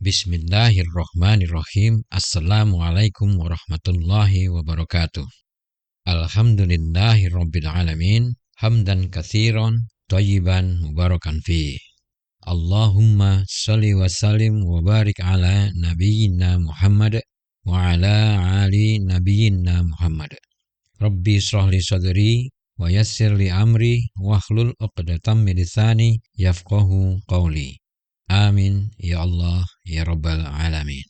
Bismillahirrahmanirrahim. Assalamualaikum warahmatullahi wabarakatuh. Alhamdulillahirabbil alamin. Hamdan katsiran thayyiban mubarakan fi. Allahumma shalli wa sallim wa barik ala nabiyyina Muhammad wa ala ali nabiyyina Muhammad. Rabbi shrah li sadri wa yassir li amri wahlul 'uqdatam min lisani yafqahu qawli. Amin ya Allah ya Rabbal alamin.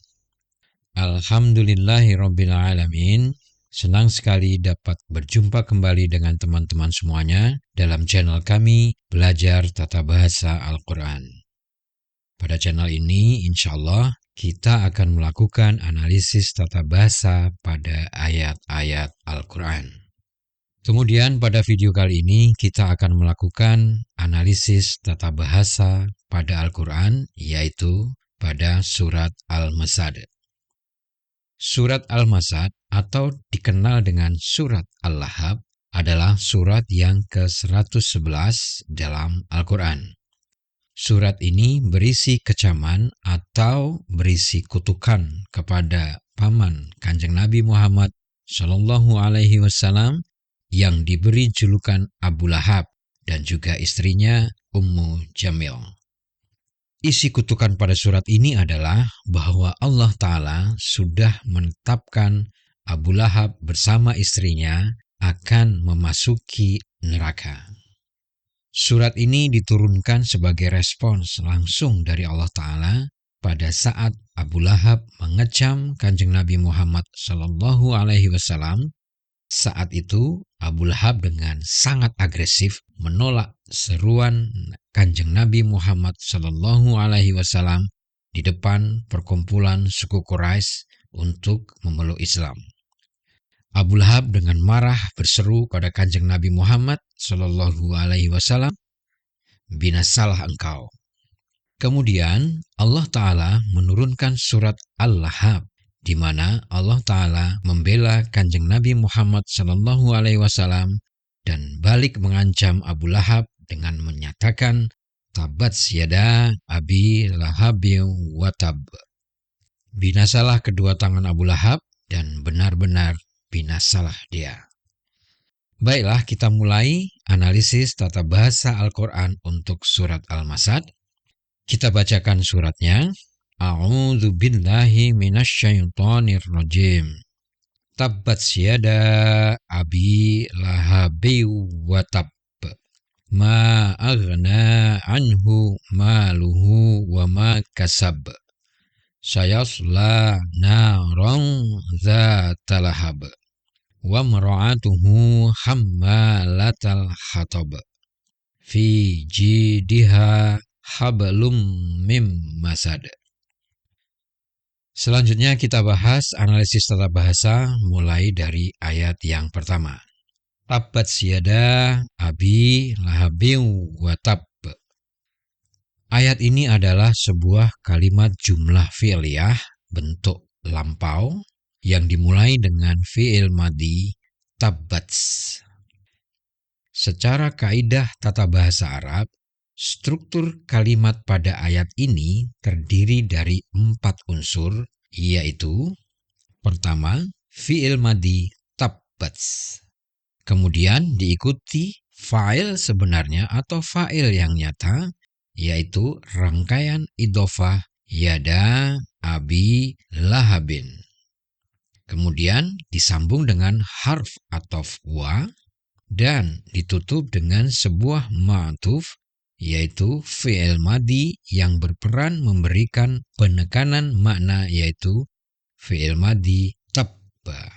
Alhamdulillahi Rabbil alamin. Senang sekali dapat berjumpa kembali dengan teman-teman semuanya dalam channel kami Belajar Tata Bahasa Al-Quran. Pada channel ini insya Allah kita akan melakukan analisis tata bahasa pada ayat-ayat Al-Quran. Kemudian pada video kali ini kita akan melakukan analisis tata bahasa pada Al-Quran, yaitu pada surat Al-Masad. Surat Al-Masad atau dikenal dengan surat Al-Lahab adalah surat yang ke-111 dalam Al-Quran. Surat ini berisi kecaman atau berisi kutukan kepada paman Kanjeng Nabi Muhammad SAW yang diberi julukan Abu Lahab dan juga istrinya Ummu Jamil. Isi kutukan pada surat ini adalah bahwa Allah Ta'ala sudah menetapkan Abu Lahab bersama istrinya akan memasuki neraka. Surat ini diturunkan sebagai respons langsung dari Allah Ta'ala pada saat Abu Lahab mengecam Kanjeng Nabi Muhammad SAW. Saat itu Abu Lahab dengan sangat agresif menolak seruan Kanjeng Nabi Muhammad SAW di depan perkumpulan suku Quraisy untuk memeluk Islam. Abu Lahab dengan marah berseru pada Kanjeng Nabi Muhammad SAW, "Binasalah engkau." Kemudian Allah Ta'ala menurunkan surat Al-Lahab, di mana Allah Ta'ala membela Kanjeng Nabi Muhammad SAW dan balik mengancam Abu Lahab dengan menyatakan, "Tabat yada Abi Lahabin wa tab." Binasalah kedua tangan Abu Lahab dan benar-benar binasalah dia. Baiklah, kita mulai analisis tata bahasa Al-Quran untuk surat Al-Masad. Kita bacakan suratnya. A'udzu billahi minasyaitonir rajim. Tabbat yada Abi Lahabi wa tab. Ma aghna anhu maluhu wa ma kasab. Sayasla naran dzata lahab. Wa mar'atuhu hammalatal hatab. Fi jidiha hablum mim masad. Selanjutnya kita bahas analisis tata bahasa mulai dari ayat yang pertama. Tabbat yada Abi Lahabin wa tab. Ayat ini adalah sebuah kalimat jumlah fi'liyah bentuk lampau yang dimulai dengan fi'il madhi tabbat. Secara kaidah tata bahasa Arab, struktur kalimat pada ayat ini terdiri dari 4 unsur, yaitu pertama, fi'il madhi tabbat. Kemudian diikuti fa'il sebenarnya atau fa'il yang nyata, yaitu rangkaian idhofah yada Abi Lahabin. Kemudian disambung dengan harf ataf wa dan ditutup dengan sebuah ma'tuf, yaitu fi'il madhi yang berperan memberikan penekanan makna, yaitu fi'il madhi tabba.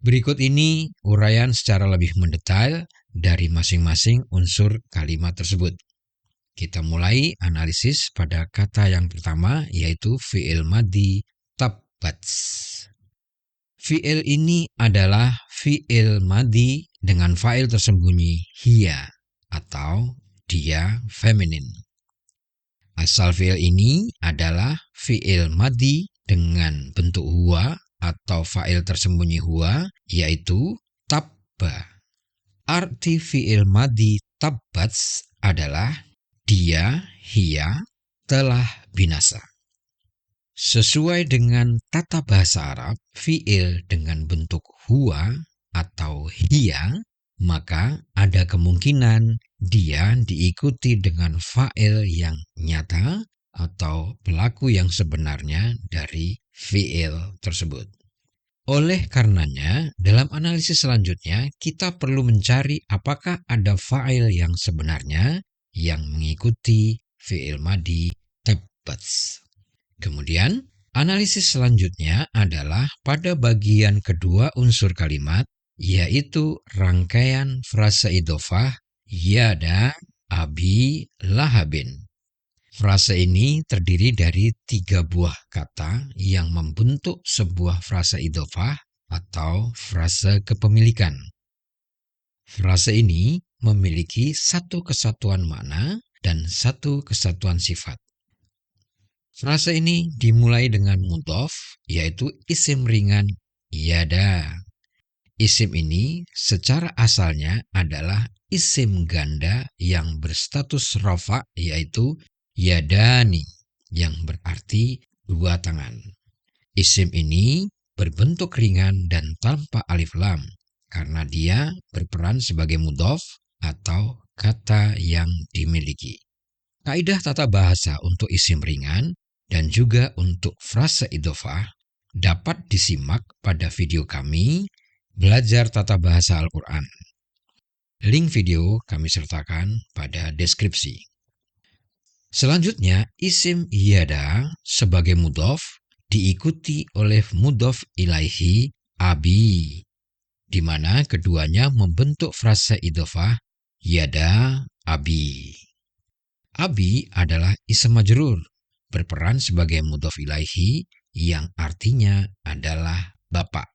Berikut ini uraian secara lebih mendetail dari masing-masing unsur kalimat tersebut. Kita mulai analisis pada kata yang pertama, yaitu fi'il madhi tabbat. Fi'il ini adalah fi'il madhi dengan fa'il tersembunyi hiya atau dia feminin. Asal fi'il ini adalah fi'il madhi dengan bentuk huwa atau fa'il tersembunyi huwa, yaitu tabba. Arti fi'il madhi tabbat adalah dia, hiya, telah binasa. Sesuai dengan tata bahasa Arab, fi'il dengan bentuk huwa atau hiya, maka ada kemungkinan dia diikuti dengan fa'il yang nyata atau pelaku yang sebenarnya dari fi'il tersebut. Oleh karenanya, dalam analisis selanjutnya, kita perlu mencari apakah ada fa'il yang sebenarnya yang mengikuti fi'il madi tabbats. Kemudian, analisis selanjutnya adalah pada bagian kedua unsur kalimat, yaitu rangkaian frasa idhofah yada abi lahabin. Frasa ini terdiri dari 3 buah kata yang membentuk sebuah frasa idhofah atau frasa kepemilikan. Frasa ini memiliki satu kesatuan makna dan satu kesatuan sifat. Frasa ini dimulai dengan mudhof, yaitu isim ringan yada. Isim ini secara asalnya adalah isim ganda yang berstatus rafa, yaitu yadani, yang berarti 2 tangan. Isim ini berbentuk ringan dan tanpa alif lam, karena dia berperan sebagai mudhof atau kata yang dimiliki. Kaidah tata bahasa untuk isim ringan dan juga untuk frasa idhofah dapat disimak pada video kami Belajar Tata Bahasa Al-Quran. Link video kami sertakan pada deskripsi. Selanjutnya, isim yada sebagai mudhof diikuti oleh mudhof ilaihi abi, di mana keduanya membentuk frasa idhofah yada abi. Abi adalah isim majrur, berperan sebagai mudhof ilaihi yang artinya adalah bapak.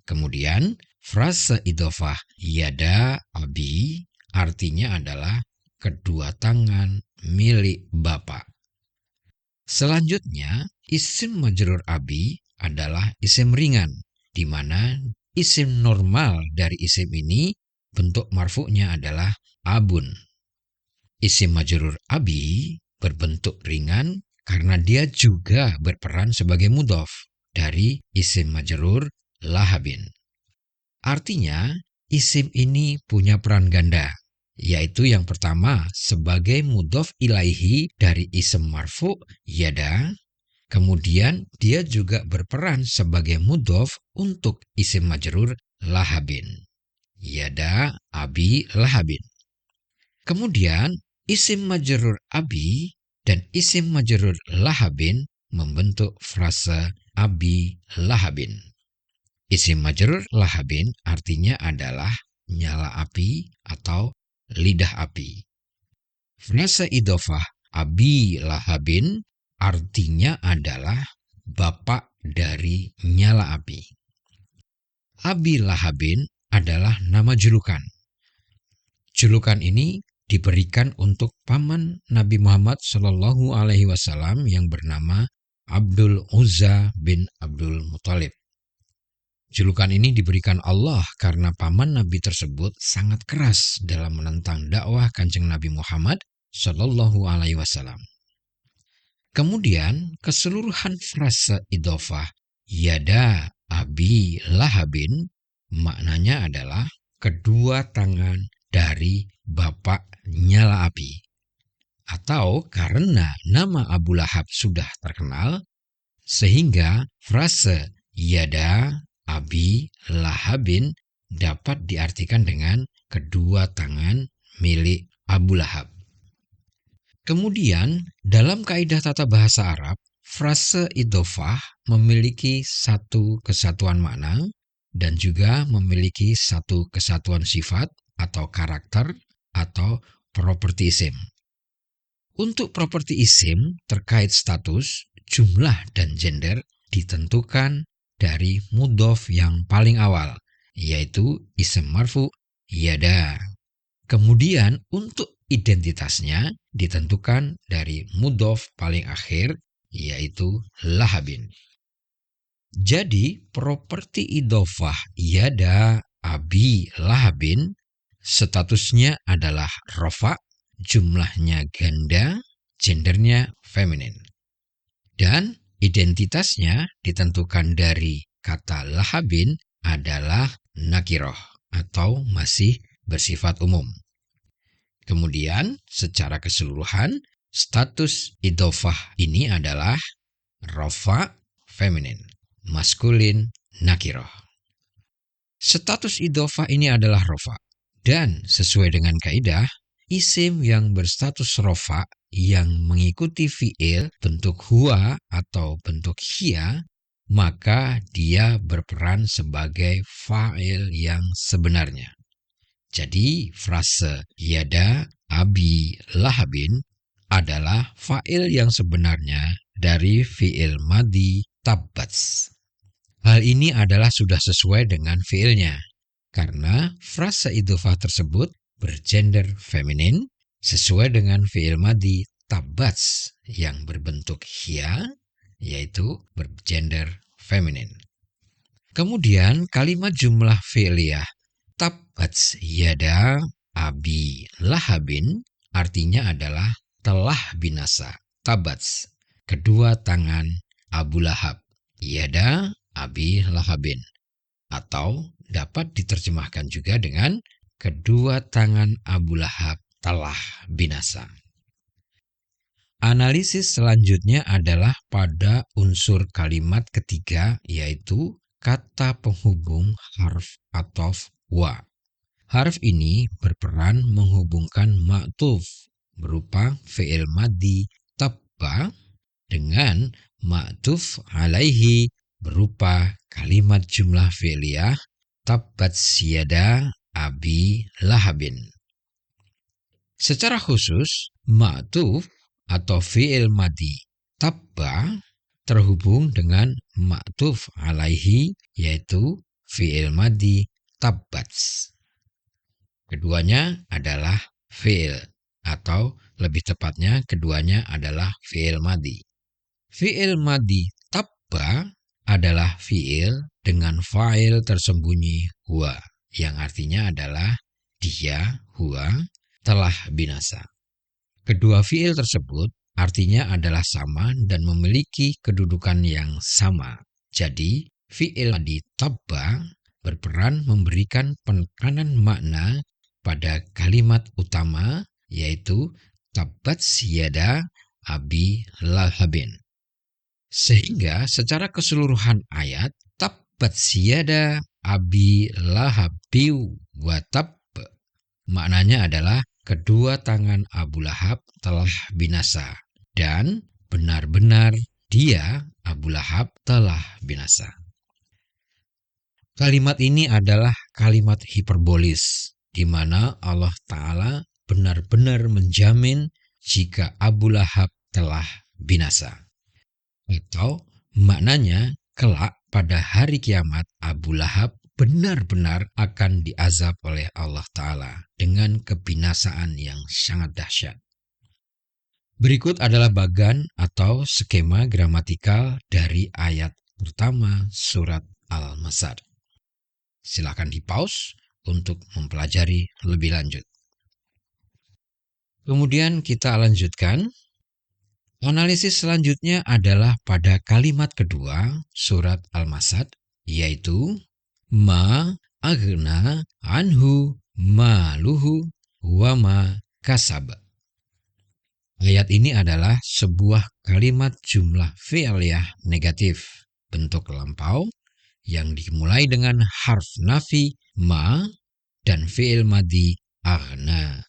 Kemudian, frasa idhofah yada abi artinya adalah kedua tangan milik bapak. Selanjutnya, isim majrur abi adalah isim ringan, di mana isim normal dari isim ini bentuk marfu'nya adalah abun. Isim majrur abi berbentuk ringan karena dia juga berperan sebagai mudhof dari isim majrur lahabin. Artinya, isim ini punya peran ganda, yaitu yang pertama sebagai mudhof ilaihi dari isim marfu yada, kemudian dia juga berperan sebagai mudhof untuk isim majrur lahabin. Yada abi lahabin. Kemudian, isim majrur abi dan isim majrur lahabin membentuk frasa abi lahabin. Isim majrur lahabin artinya adalah nyala api atau lidah api. Frasa idhofah abi lahabin artinya adalah bapak dari nyala api. Abi lahabin adalah nama julukan. Julukan ini diberikan untuk paman Nabi Muhammad SAW yang bernama Abdul Uzza bin Abdul Muthalib. Julukan ini diberikan Allah karena paman Nabi tersebut sangat keras dalam menentang dakwah Kanjeng Nabi Muhammad SAW. Kemudian keseluruhan frasa idhofah yada abi lahabin maknanya adalah kedua tangan dari bapak nyala api. Atau karena nama Abu Lahab sudah terkenal, sehingga frase yada abi lahabin dapat diartikan dengan kedua tangan milik Abu Lahab. Kemudian, dalam kaidah tata bahasa Arab, frase idhofah memiliki satu kesatuan makna dan juga memiliki satu kesatuan sifat atau karakter atau properti isim. Untuk properti isim terkait status, jumlah dan gender ditentukan dari mudhof yang paling awal, yaitu isim marfu yada. Kemudian untuk identitasnya ditentukan dari mudhof paling akhir, yaitu lahabin. Jadi properti idhofah yada abi lahabin statusnya adalah rofa, jumlahnya ganda, gendernya feminin. Dan Identitasnya ditentukan dari kata lahabin adalah nakiroh atau masih bersifat umum. Kemudian secara keseluruhan status idhofah ini adalah rofa feminin, maskulin nakiroh. Status idhofah ini adalah rofa dan sesuai dengan kaidah isim yang berstatus rofa yang mengikuti fiil bentuk huwa atau bentuk hiya, maka dia berperan sebagai fa'il yang sebenarnya. Jadi frase yada abi lahabin adalah fa'il yang sebenarnya dari fiil madi tabbats. Hal ini adalah sudah sesuai dengan fiilnya, karena frase idhofah tersebut bergender feminin sesuai dengan fiil madi tabbats yang berbentuk hiya, yaitu bergender feminin. Kemudian kalimat jumlah fi'liyah tabbats yada abi lahabin artinya adalah telah binasa. Tabbats, kedua tangan Abu Lahab. Yada abi lahabin, atau dapat diterjemahkan juga dengan kedua tangan Abu Lahab telah binasa. Analisis selanjutnya adalah pada unsur kalimat ketiga, yaitu kata penghubung harf athof wa. Harf ini berperan menghubungkan ma'tuf berupa fi'il madi tabba dengan ma'tuf alaihi berupa kalimat jumlah fi'liyah tabbats yada abi lahabin. Secara khusus, ma'tuf atau fi'il madi tabba terhubung dengan ma'tuf alaihi, yaitu fi'il madi tabbats. Keduanya adalah fi'il, atau lebih tepatnya keduanya adalah fi'il madi. Fi'il madi tabba adalah fi'il dengan fa'il tersembunyi huwa, yang artinya adalah dia, huwa, telah binasa. Kedua fi'il tersebut artinya adalah sama dan memiliki kedudukan yang sama. Jadi, fi'il madi tabba berperan memberikan penekanan makna pada kalimat utama, yaitu tabbats yada abi lahabin. Sehingga secara keseluruhan ayat tabbats yada abi lahabi wa tabb maknanya adalah kedua tangan Abu Lahab telah binasa dan benar-benar dia, Abu Lahab, telah binasa. Kalimat ini adalah kalimat hiperbolis, di mana Allah Ta'ala benar-benar menjamin jika Abu Lahab telah binasa. Atau maknanya kelak pada hari kiamat Abu Lahab benar-benar akan diazab oleh Allah Ta'ala dengan kebinasaan yang sangat dahsyat. Berikut adalah bagan atau skema gramatikal dari ayat pertama surat Al-Masad. Silakan di-pause untuk mempelajari lebih lanjut. Kemudian kita lanjutkan. Analisis selanjutnya adalah pada kalimat kedua surat Al-Masad, yaitu ma aghna anhu maluhu wa ma kasab. Ayat ini adalah sebuah kalimat jumlah fi'liyah negatif bentuk lampau yang dimulai dengan harf nafi ma dan fi'il madi aghna,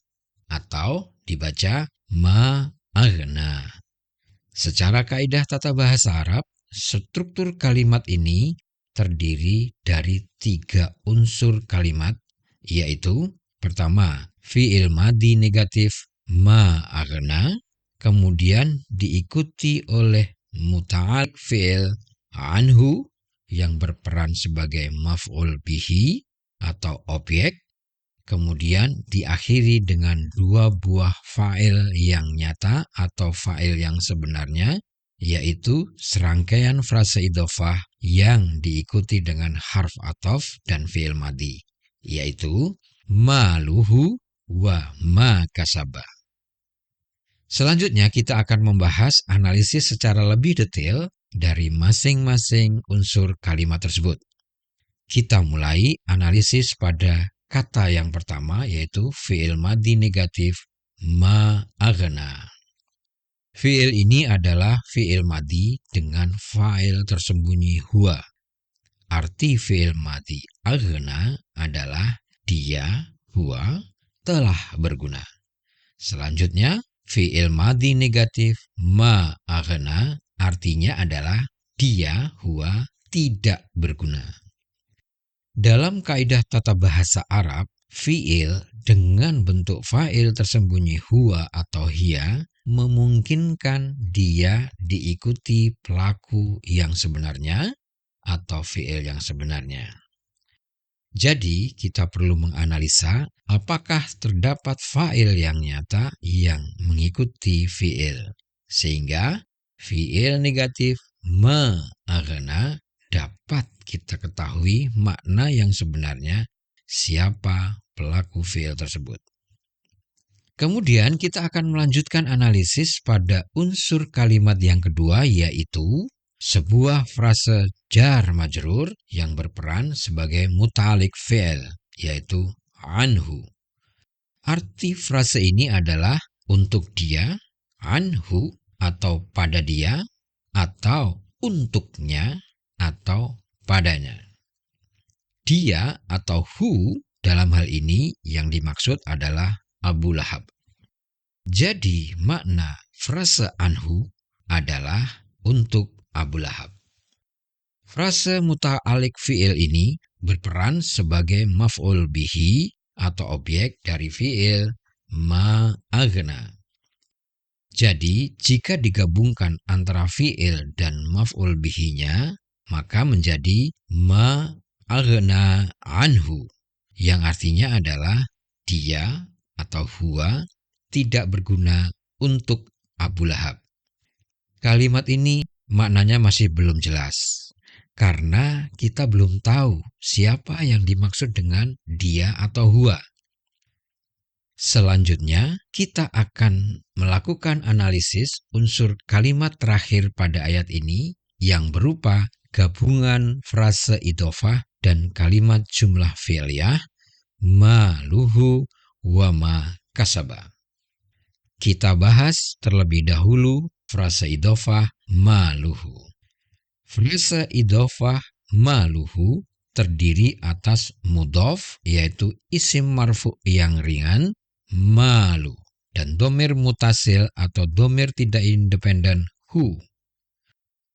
atau dibaca ma aghna. Secara kaidah tata bahasa Arab, struktur kalimat ini terdiri dari 3 unsur kalimat, yaitu pertama, fi'il madi negatif ma aghna, kemudian diikuti oleh muta'al fi'il anhu yang berperan sebagai maf'ul bihi atau objek, kemudian diakhiri dengan 2 buah fa'il yang nyata atau fa'il yang sebenarnya, yaitu serangkaian frase idhofah yang diikuti dengan harf athof dan fi'il madi, yaitu maluhu wa ma kasaba. Selanjutnya kita akan membahas analisis secara lebih detail dari masing-masing unsur kalimat tersebut. Kita mulai analisis pada kata yang pertama, yaitu fi'il madhi negatif ma aghna. Fi'il ini adalah fi'il madhi dengan fa'il tersembunyi huwa. Arti fi'il madhi aghna adalah dia, huwa, telah berguna. Selanjutnya, fi'il madhi negatif ma aghna artinya adalah dia, huwa, tidak berguna. Dalam kaidah tata bahasa Arab, fi'il dengan bentuk fa'il tersembunyi huwa atau hiya memungkinkan dia diikuti pelaku yang sebenarnya atau fi'il yang sebenarnya. Jadi, kita perlu menganalisa apakah terdapat fa'il yang nyata yang mengikuti fi'il, sehingga fi'il negatif ma aghna dapat kita ketahui makna yang sebenarnya siapa pelaku fi'il tersebut. Kemudian kita akan melanjutkan analisis pada unsur kalimat yang kedua, yaitu sebuah frase jar majrur yang berperan sebagai muta'alliq fi'il, yaitu anhu. Arti frase ini adalah untuk dia, anhu, atau pada dia, atau untuknya, atau padanya. Dia atau hu dalam hal ini yang dimaksud adalah Abu Lahab. Jadi makna frase anhu adalah untuk Abu Lahab. Frase muta'alliq fi'il ini berperan sebagai maf'ul bihi atau objek dari fi'il ma aghna. Jadi jika digabungkan antara fi'il dan maf'ul bihinya, maka menjadi ma aghna anhu, yang artinya adalah dia atau huwa tidak berguna untuk Abu Lahab. Kalimat ini maknanya masih belum jelas, karena kita belum tahu siapa yang dimaksud dengan dia atau huwa. Selanjutnya, kita akan melakukan analisis unsur kalimat terakhir pada ayat ini yang berupa gabungan frase idhofah dan kalimat jumlah fi'liyah ma luhu wa ma kasaba. Kita bahas terlebih dahulu frase idhofah ma luhu. Frase idhofah ma luhu terdiri atas mudhof, yaitu isim marfu yang ringan, malu, dan domir mutasil atau domir tidak independen hu.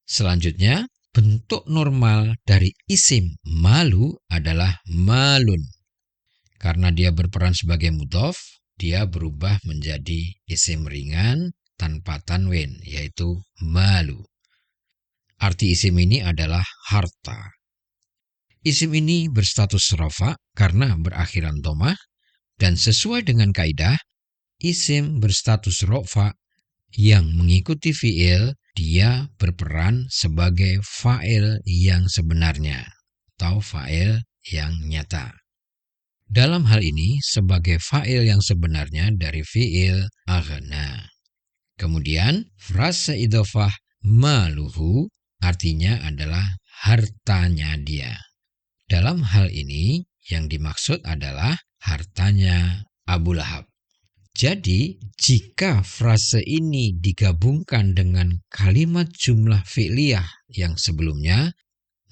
Selanjutnya, bentuk normal dari isim malu adalah malun. Karena dia berperan sebagai mudhof, dia berubah menjadi isim ringan tanpa tanwin, yaitu malu. Arti isim ini adalah harta. Isim ini berstatus rafa karena berakhiran dhamma, dan sesuai dengan kaidah, isim berstatus rafa yang mengikuti fi'il, dia berperan sebagai fa'il yang sebenarnya atau fa'il yang nyata. Dalam hal ini sebagai fa'il yang sebenarnya dari fi'il aghna. Kemudian frase idhofah maluhu artinya adalah hartanya dia. Dalam hal ini yang dimaksud adalah hartanya Abu Lahab. Jadi, jika frase ini digabungkan dengan kalimat jumlah fi'liyah yang sebelumnya,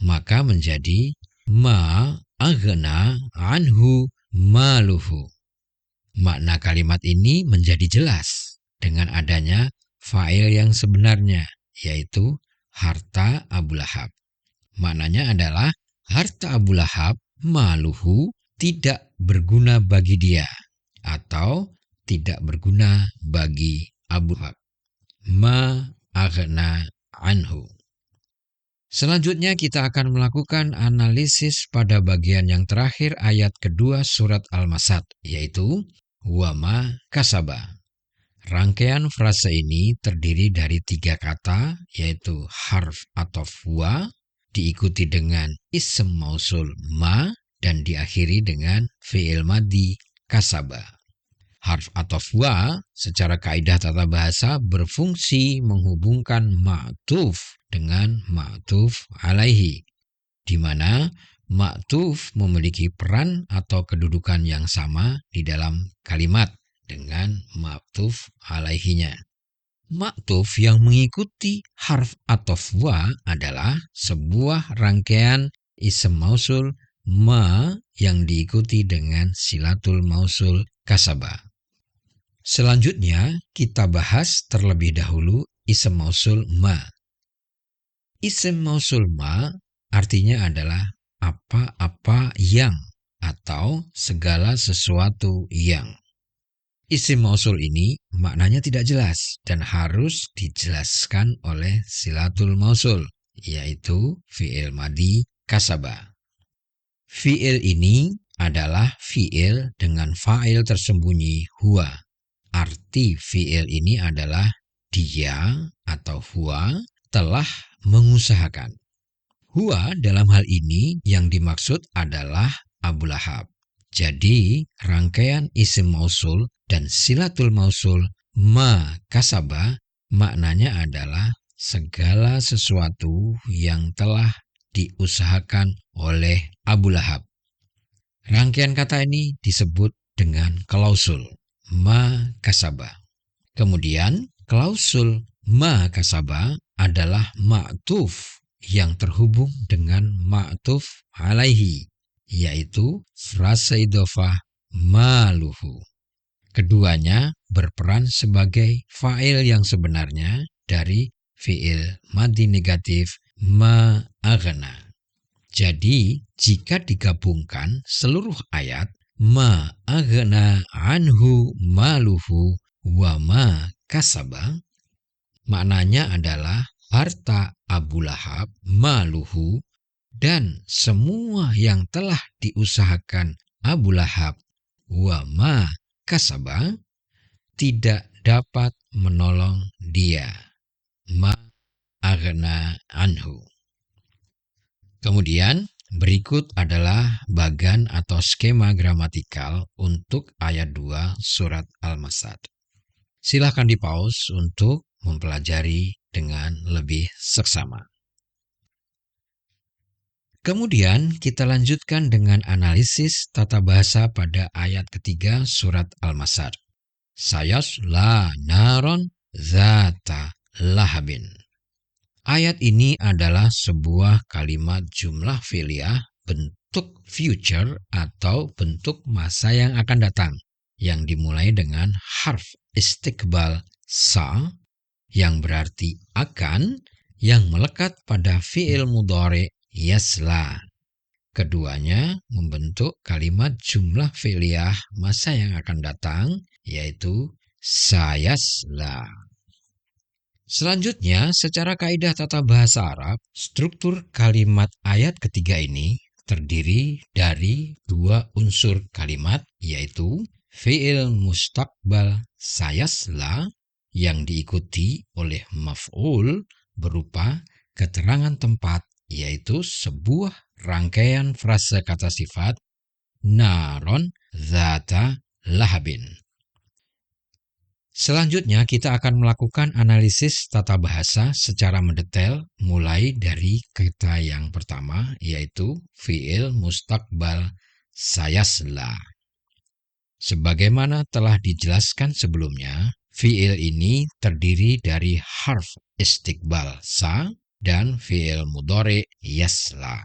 maka menjadi ma aghna anhu maluhu. Makna kalimat ini menjadi jelas dengan adanya fa'il yang sebenarnya, yaitu harta Abu Lahab. Maknanya adalah harta Abu Lahab maluhu tidak berguna bagi dia, atau tidak berguna bagi Abu Lahab. Ma aghna anhu. Selanjutnya kita akan melakukan analisis pada bagian yang terakhir ayat kedua surat Al-Masad, yaitu wa ma kasaba. Rangkaian frase ini terdiri dari 3 kata, yaitu harf athof wa, diikuti dengan ism mausul ma, dan diakhiri dengan fi'il madhi kasaba. Harf ataf wa secara kaidah tata bahasa berfungsi menghubungkan ma'tuf dengan ma'tuf alaihi, di mana ma'tuf memiliki peran atau kedudukan yang sama di dalam kalimat dengan ma'tuf alaihinya. Ma'tuf yang mengikuti harf ataf wa adalah sebuah rangkaian ism mausul ma yang diikuti dengan silatul mausul kasaba. Selanjutnya kita bahas terlebih dahulu ism mausul ma. Ism mausul ma artinya adalah apa-apa yang atau segala sesuatu yang. Isim mausul ini maknanya tidak jelas dan harus dijelaskan oleh silatul mausul, yaitu fi'il madi kasaba. Fi'il ini adalah fi'il dengan fa'il tersembunyi huwa. Arti fi'il ini adalah dia atau huwa telah mengusahakan. Huwa dalam hal ini yang dimaksud adalah Abu Lahab. Jadi rangkaian isim mausul dan silatul mausul ma kasaba maknanya adalah segala sesuatu yang telah diusahakan oleh Abu Lahab. Rangkaian kata ini disebut dengan klausul ma kasaba. Kemudian klausul ma kasaba adalah ma'tuf yang terhubung dengan ma'tuf alaihi, yaitu frase idhofah maluhu. Keduanya berperan sebagai fa'il yang sebenarnya dari fi'il madi negatif ma aghna. Jadi, jika digabungkan seluruh ayat ma aghna anhu maluhu wa ma kasaba, maknanya adalah harta Abu Lahab maluhu dan semua yang telah diusahakan Abu Lahab wa ma kasaba tidak dapat menolong dia. Ma aghna anhu. Kemudian berikut adalah bagan atau skema gramatikal untuk ayat 2 surat Al-Masad. Silahkan di-pause untuk mempelajari dengan lebih seksama. Kemudian kita lanjutkan dengan analisis tata bahasa pada ayat ketiga surat Al-Masad. Sayasla naron zata lahabin. Ayat ini adalah sebuah kalimat jumlah fi'liyah bentuk future atau bentuk masa yang akan datang yang dimulai dengan harf istiqbal sa yang berarti akan yang melekat pada fi'il mudhari yasla. Keduanya membentuk kalimat jumlah fi'liyah masa yang akan datang yaitu sayasla. Selanjutnya, secara kaidah tata bahasa Arab, struktur kalimat ayat ketiga ini terdiri dari dua unsur kalimat, yaitu fi'il mustaqbal sayasla yang diikuti oleh maf'ul berupa keterangan tempat, yaitu sebuah rangkaian frase kata sifat naron zata lahabin. Selanjutnya kita akan melakukan analisis tata bahasa secara mendetail mulai dari kata yang pertama yaitu fi'il mustaqbal sayasla. Sebagaimana telah dijelaskan sebelumnya, fi'il ini terdiri dari harf istiqbal sa dan fi'il mudhari yasla.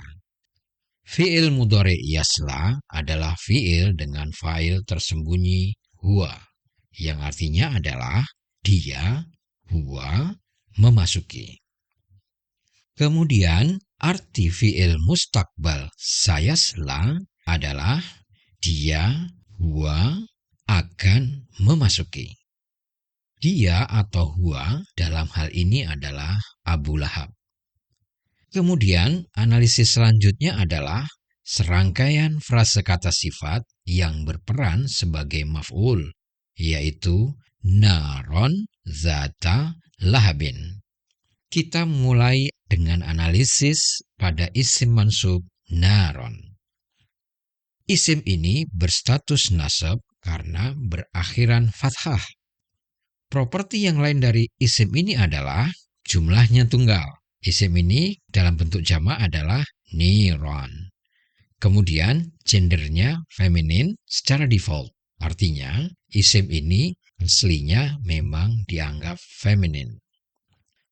Fi'il mudhari yasla adalah fi'il dengan fa'il tersembunyi huwa, yang artinya adalah dia, huwa, memasuki. Kemudian arti fi'il mustaqbal sayasla adalah dia, huwa, akan memasuki. Dia atau huwa dalam hal ini adalah Abu Lahab. Kemudian analisis selanjutnya adalah serangkaian frase kata sifat yang berperan sebagai maf'ul, yaitu naron zata lahabin. Kita mulai dengan analisis pada isim mansub naron. Isim ini berstatus nasab karena berakhiran fathah. Properti yang lain dari isim ini adalah jumlahnya tunggal. Isim ini dalam bentuk jamak adalah niron. Kemudian gendernya feminin secara default. Artinya isim ini aslinya memang dianggap feminin.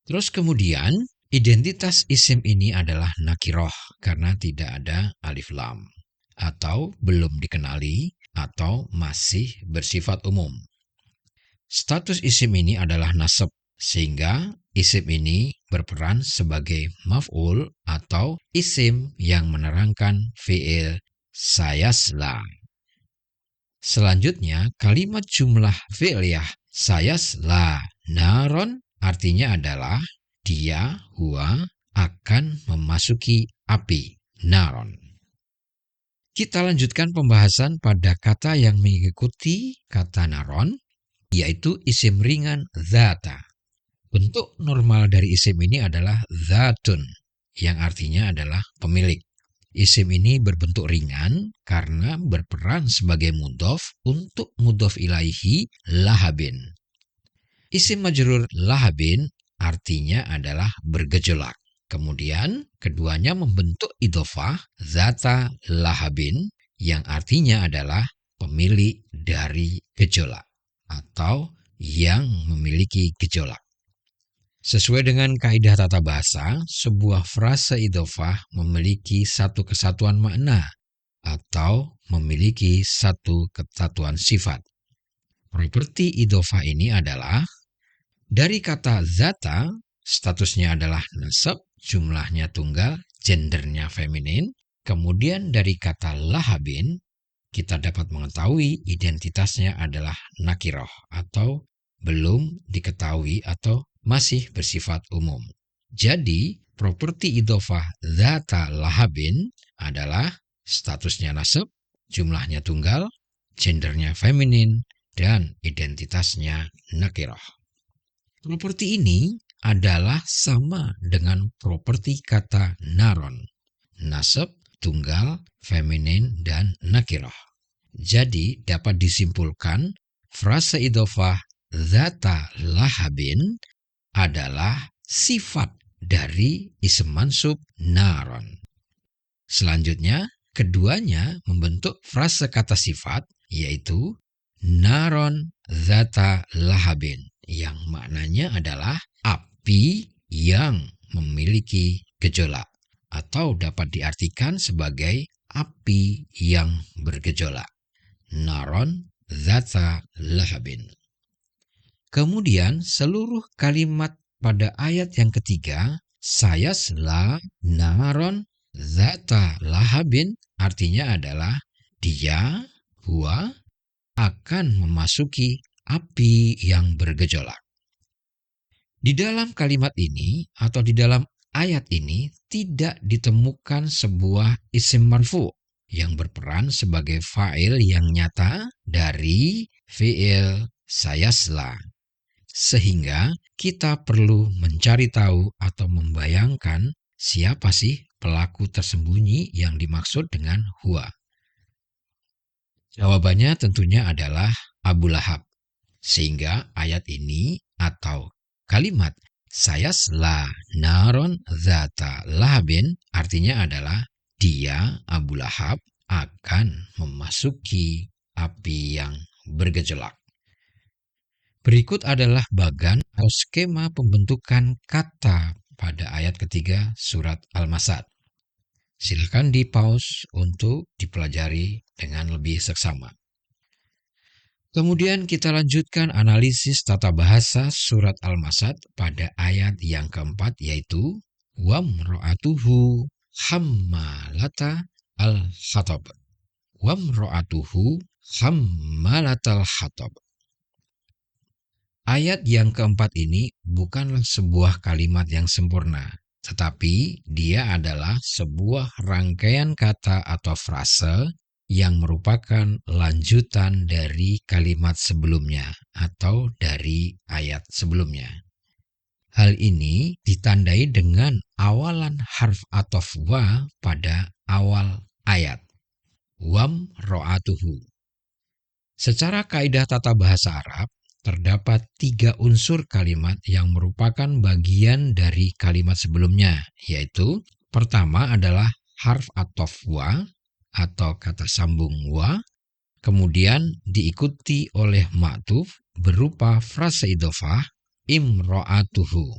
Terus kemudian identitas isim ini adalah nakiroh karena tidak ada alif lam, atau belum dikenali, atau masih bersifat umum. Status isim ini adalah nasab, sehingga isim ini berperan sebagai maf'ul atau isim yang menerangkan fi'il sayasla. Selanjutnya, kalimat jumlah fi'liyah sayasla naron artinya adalah dia, huwa, akan memasuki api, naron. Kita lanjutkan pembahasan pada kata yang mengikuti kata naron, yaitu isim ringan zata. Bentuk normal dari isim ini adalah zatun, yang artinya adalah pemilik. Isim ini berbentuk ringan karena berperan sebagai mudhof untuk mudhof ilaihi lahabin. Isim majrur lahabin artinya adalah bergejolak. Kemudian keduanya membentuk idhofah zata lahabin yang artinya adalah pemilik dari gejolak atau yang memiliki gejolak. Sesuai dengan kaidah tata bahasa, sebuah frase idhofah memiliki satu kesatuan makna atau memiliki satu kesatuan sifat. Properti idhofah ini adalah dari kata zata, statusnya adalah nasab, jumlahnya tunggal, gendernya feminin. Kemudian dari kata lahabin, kita dapat mengetahui identitasnya adalah nakiroh atau belum diketahui atau masih bersifat umum. Jadi, properti idhofah zata lahabin adalah statusnya nasab, jumlahnya tunggal, gendernya feminin, dan identitasnya nakiroh. Properti ini adalah sama dengan properti kata naron, nasab, tunggal, feminin, dan nakiroh. Jadi, dapat disimpulkan frase idhofah zata lahabin adalah sifat dari isim mansub naron. Selanjutnya, keduanya membentuk frase kata sifat, yaitu naron zata lahabin, yang maknanya adalah api yang memiliki gejolak, atau dapat diartikan sebagai api yang bergejolak. Naron zata lahabin. Kemudian seluruh kalimat pada ayat yang ketiga, sayasla naron zata lahabin, artinya adalah dia, huwa, akan memasuki api yang bergejolak. Di dalam kalimat ini atau di dalam ayat ini tidak ditemukan sebuah isim marfu yang berperan sebagai fa'il yang nyata dari fi'il sayasla. Sehingga kita perlu mencari tahu atau membayangkan siapa sih pelaku tersembunyi yang dimaksud dengan huwa. Jawabannya tentunya adalah Abu Lahab. Sehingga ayat ini atau kalimat sayasla naron zata lahabin artinya adalah dia, Abu Lahab, akan memasuki api yang bergejolak. Berikut adalah bagan atau skema pembentukan kata pada ayat ketiga surat Al-Masad. Silakan di-pause untuk dipelajari dengan lebih seksama. Kemudian kita lanjutkan analisis tata bahasa surat Al-Masad pada ayat yang keempat, yaitu wamro'atuhu hammalata al-hatab. Wamro'atuhu hammalatal hatab. Ayat yang keempat ini bukanlah sebuah kalimat yang sempurna, tetapi dia adalah sebuah rangkaian kata atau frase yang merupakan lanjutan dari kalimat sebelumnya atau dari ayat sebelumnya. Hal ini ditandai dengan awalan harf athof wa pada awal ayat. Wam ro'atuhu. Secara kaidah tata bahasa Arab, terdapat 3 unsur kalimat yang merupakan bagian dari kalimat sebelumnya, yaitu pertama adalah harf athof wa atau kata sambung wa, kemudian diikuti oleh ma'tuf berupa frase idhofah imro'atuhu,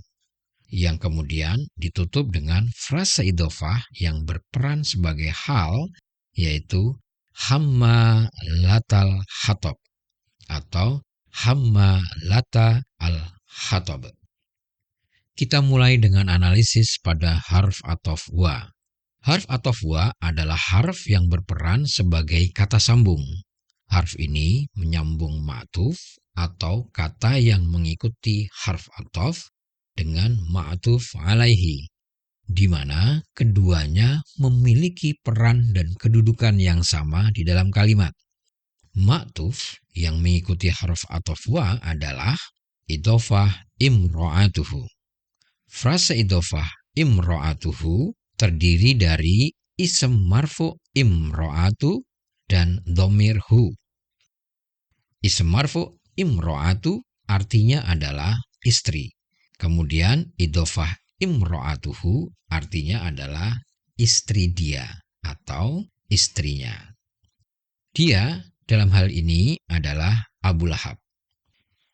yang kemudian ditutup dengan frase idhofah yang berperan sebagai hal, yaitu hammalatal hatab atau hammalata al-hatab. Kita mulai dengan analisis pada harf athof wa. Harf athof wa adalah harf yang berperan sebagai kata sambung. Harf ini menyambung ma'tuf atau kata yang mengikuti harf athof dengan ma'tuf alaihi, di mana keduanya memiliki peran dan kedudukan yang sama di dalam kalimat. Ma'tuf yang mengikuti harf athof wa adalah idhofah imro'atuhu. Frase idhofah imro'atuhu terdiri dari ism marfu imro'atu dan dhamir hu. Ism marfu imro'atu artinya adalah istri. Kemudian idhofah imro'atuhu artinya adalah istri dia atau istrinya. Dia dalam hal ini adalah Abu Lahab.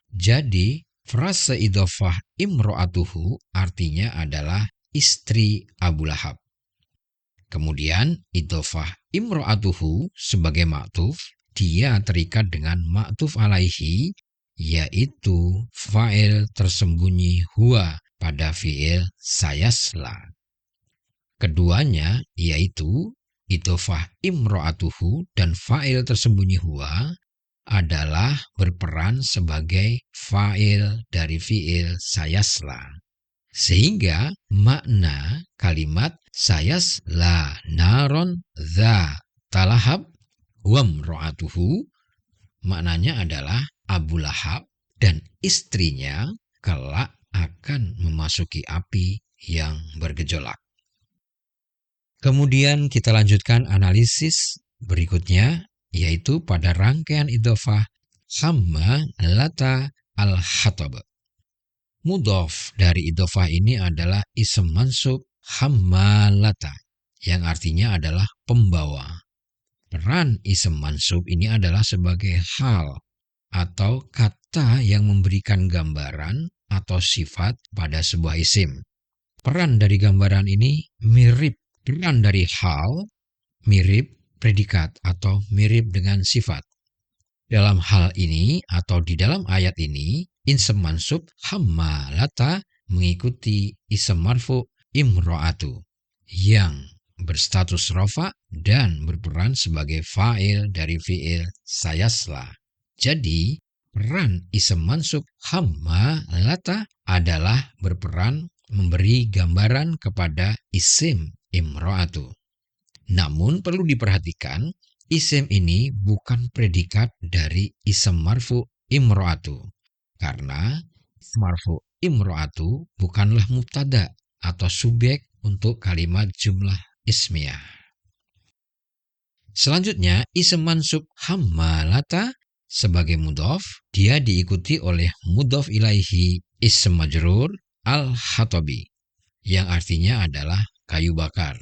Jadi frase idhofah imro'atuhu artinya adalah istri Abu Lahab. Kemudian idhofah imro'atuhu sebagai ma'tuf, dia terikat dengan ma'tuf alaihi, yaitu fa'il tersembunyi huwa pada fi'il sayasla. Keduanya yaitu idhofah imro'atuhu dan fa'il tersembunyi huwa adalah berperan sebagai fa'il dari fi'il sayasla. Sehingga makna kalimat sayasla naron dza talahab wamro'atuhu maknanya adalah Abu Lahab dan istrinya kelak akan memasuki api yang bergejolak. Kemudian kita lanjutkan analisis berikutnya, yaitu pada rangkaian idhofah hammalata al-hatab. Mudhof dari idhofah ini adalah ism mansub hammalata, yang artinya adalah pembawa. Peran ism mansub ini adalah sebagai hal atau kata yang memberikan gambaran atau sifat pada sebuah isim. Peran dari gambaran ini mirip peran dari hal, mirip predikat atau mirip dengan sifat. Dalam hal ini atau di dalam ayat ini, ism mansub hammalata mengikuti ism marfu imro'atu yang berstatus rafa dan berperan sebagai fa'il dari fi'il sayasla. Jadi, peran ism mansub hammalata adalah berperan memberi gambaran kepada isim imro'atu. Namun perlu diperhatikan, isim ini bukan predikat dari ism marfu imro'atu, karena ism marfu imro'atu bukanlah mubtada atau subjek untuk kalimat jumlah ismiyah. Selanjutnya, ism mansub hammalata sebagai mudhof, dia diikuti oleh mudhof ilaihi ism majrur al-hatabi, yang artinya adalah kayu bakar.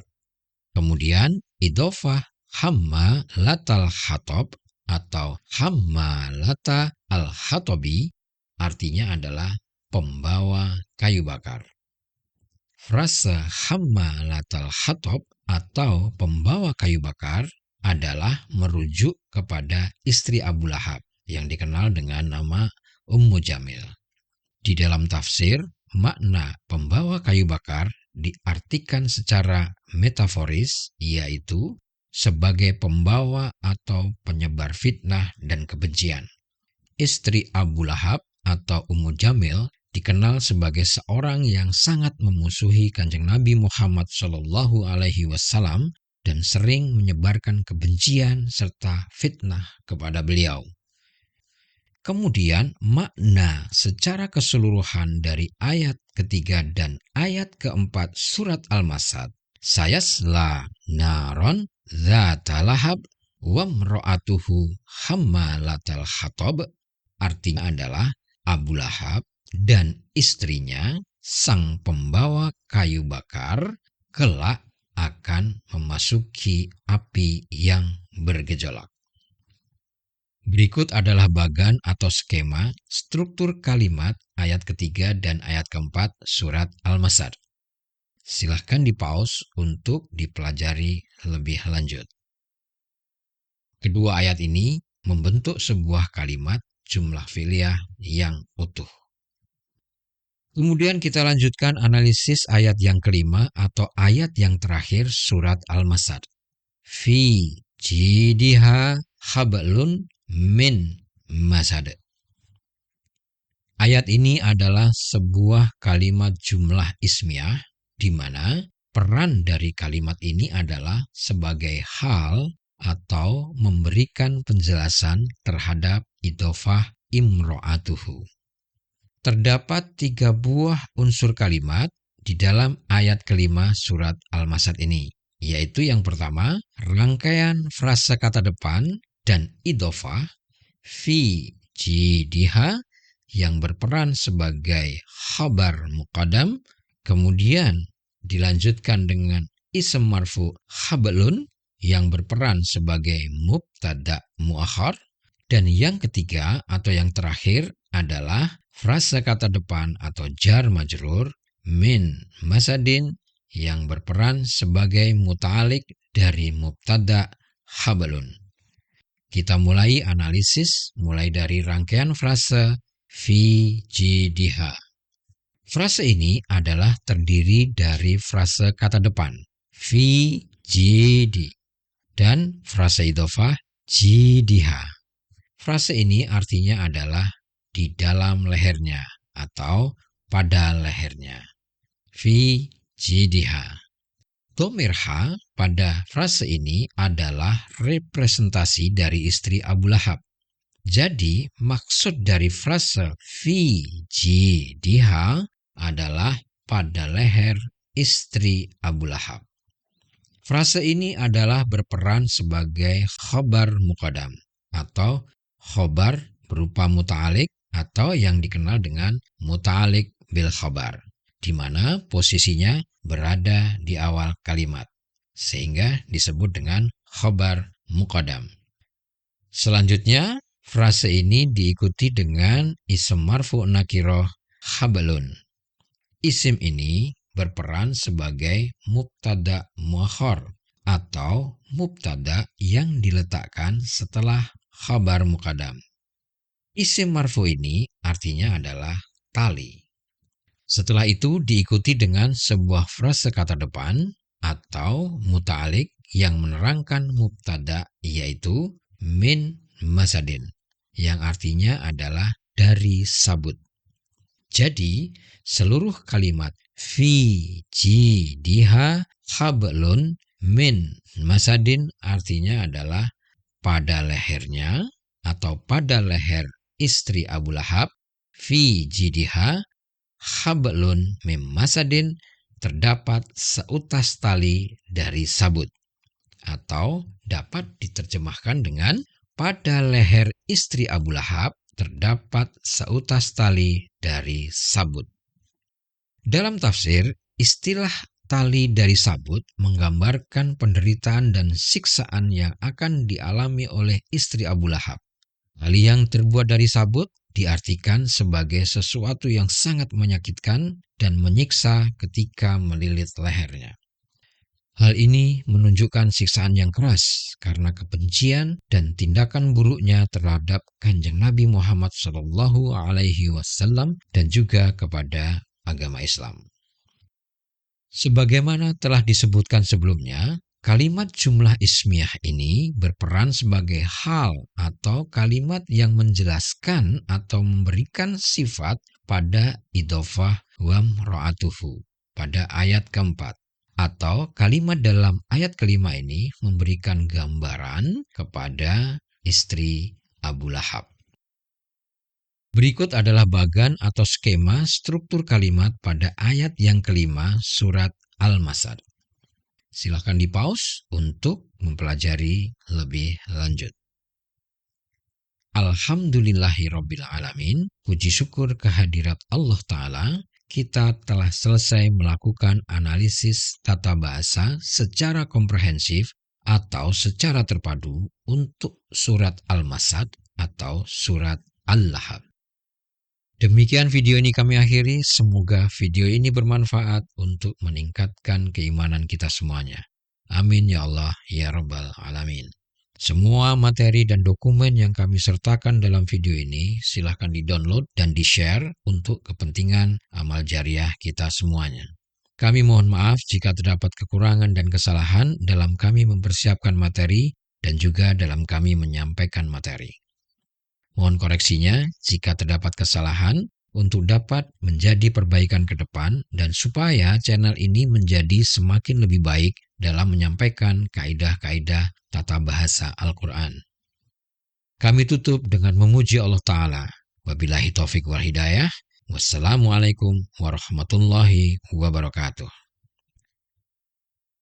Kemudian idhofah hammalatal hatab atau hammalata al-hatabi artinya adalah pembawa kayu bakar. Frase hammalatal hatab atau pembawa kayu bakar adalah merujuk kepada istri Abu Lahab yang dikenal dengan nama Ummu Jamil. Di dalam tafsir, makna pembawa kayu bakar diartikan secara metaforis, yaitu sebagai pembawa atau penyebar fitnah dan kebencian. Istri Abu Lahab atau Ummu Jamil dikenal sebagai seorang yang sangat memusuhi Kanjeng Nabi Muhammad SAW dan sering menyebarkan kebencian serta fitnah kepada beliau. Kemudian makna secara keseluruhan dari ayat ketiga dan ayat keempat surat Al-Masad, sayasla naron dzata lahab, wamro'atuhu hammalatal hatab, artinya adalah Abu Lahab dan istrinya sang pembawa kayu bakar kelak akan memasuki api yang bergejolak. Berikut adalah bagan atau skema struktur kalimat ayat ketiga dan ayat keempat surat Al-Masad. Silahkan dipause untuk dipelajari lebih lanjut. Kedua ayat ini membentuk sebuah kalimat jumlah fi'liyah yang utuh. Kemudian kita lanjutkan analisis ayat yang kelima atau ayat yang terakhir surat Al-Masad. Fi jidiha hablun min masad. Ayat ini adalah sebuah kalimat jumlah ismiyah di mana peran dari kalimat ini adalah sebagai hal atau memberikan penjelasan terhadap idhofah imro'atuhu. Terdapat 3 buah unsur kalimat di dalam ayat kelima surat Al-Masad ini, yaitu yang pertama, rangkaian frasa kata depan dan idhofah fi jidiha yang berperan sebagai khabar muqaddam, kemudian dilanjutkan dengan ism marfu hablun yang berperan sebagai mubtada muakhar, dan yang ketiga atau yang terakhir adalah frasa kata depan atau jar majrur min masadin yang berperan sebagai muta'alik dari mubtada hablun. Kita mulai analisis mulai dari rangkaian frase fi jidiha. Frase ini adalah terdiri dari frase kata depan fi jidi dan frase idhofah jidiha. Frase ini artinya adalah di dalam lehernya atau pada lehernya. Fi jidiha. Dhamir ha pada frase ini adalah representasi dari istri Abu Lahab. Jadi maksud dari frase fi jidiha adalah pada leher istri Abu Lahab. Frase ini adalah berperan sebagai khabar muqaddam atau khabar berupa muta'alik atau yang dikenal dengan muta'alik bil khabar, di mana posisinya berada di awal kalimat, sehingga disebut dengan khabar muqaddam. Selanjutnya, frase ini diikuti dengan ism marfu nakiroh hablun. Isim ini berperan sebagai mubtada muakhar atau mubtada yang diletakkan setelah khabar muqaddam. Isim marfu ini artinya adalah tali. Setelah itu diikuti dengan sebuah frase kata depan atau muta'alik yang menerangkan mubtada, yaitu min masadin, yang artinya adalah dari sabut. Jadi seluruh kalimat fi jidiha hablun min masadin artinya adalah pada lehernya atau pada leher istri Abu Lahab. Fi jidiha hablun mim masadin terdapat seutas tali dari sabut, atau dapat diterjemahkan dengan pada leher istri Abu Lahab terdapat seutas tali dari sabut. Dalam tafsir, istilah tali dari sabut menggambarkan penderitaan dan siksaan yang akan dialami oleh istri Abu Lahab. Tali yang terbuat dari sabut diartikan sebagai sesuatu yang sangat menyakitkan dan menyiksa ketika melilit lehernya. Hal ini menunjukkan siksaan yang keras karena kebencian dan tindakan buruknya terhadap Kanjeng Nabi Muhammad SAW dan juga kepada agama Islam. Sebagaimana telah disebutkan sebelumnya, kalimat jumlah ismiyah ini berperan sebagai hal atau kalimat yang menjelaskan atau memberikan sifat pada idhofah wamro'atuhu pada ayat keempat. Atau kalimat dalam ayat kelima ini memberikan gambaran kepada istri Abu Lahab. Berikut adalah bagan atau skema struktur kalimat pada ayat yang kelima surat Al-Masad. Silahkan di-pause untuk mempelajari lebih lanjut. Alhamdulillahirabbil alamin, puji syukur kehadirat Allah Ta'ala, kita telah selesai melakukan analisis tata bahasa secara komprehensif atau secara terpadu untuk surat Al-Masad atau surat Al-Lahab. Demikian video ini kami akhiri, semoga video ini bermanfaat untuk meningkatkan keimanan kita semuanya. Amin ya Allah ya Rabbal Alamin. Semua materi dan dokumen yang kami sertakan dalam video ini silahkan di-download dan di-share untuk kepentingan amal jariah kita semuanya. Kami mohon maaf jika terdapat kekurangan dan kesalahan dalam kami mempersiapkan materi dan juga dalam kami menyampaikan materi. Mohon koreksinya jika terdapat kesalahan untuk dapat menjadi perbaikan ke depan dan supaya channel ini menjadi semakin lebih baik dalam menyampaikan kaidah-kaidah tata bahasa Al-Quran. Kami tutup dengan memuji Allah Ta'ala. Wabillahi taufiq wal hidayah. Wassalamualaikum warahmatullahi wabarakatuh.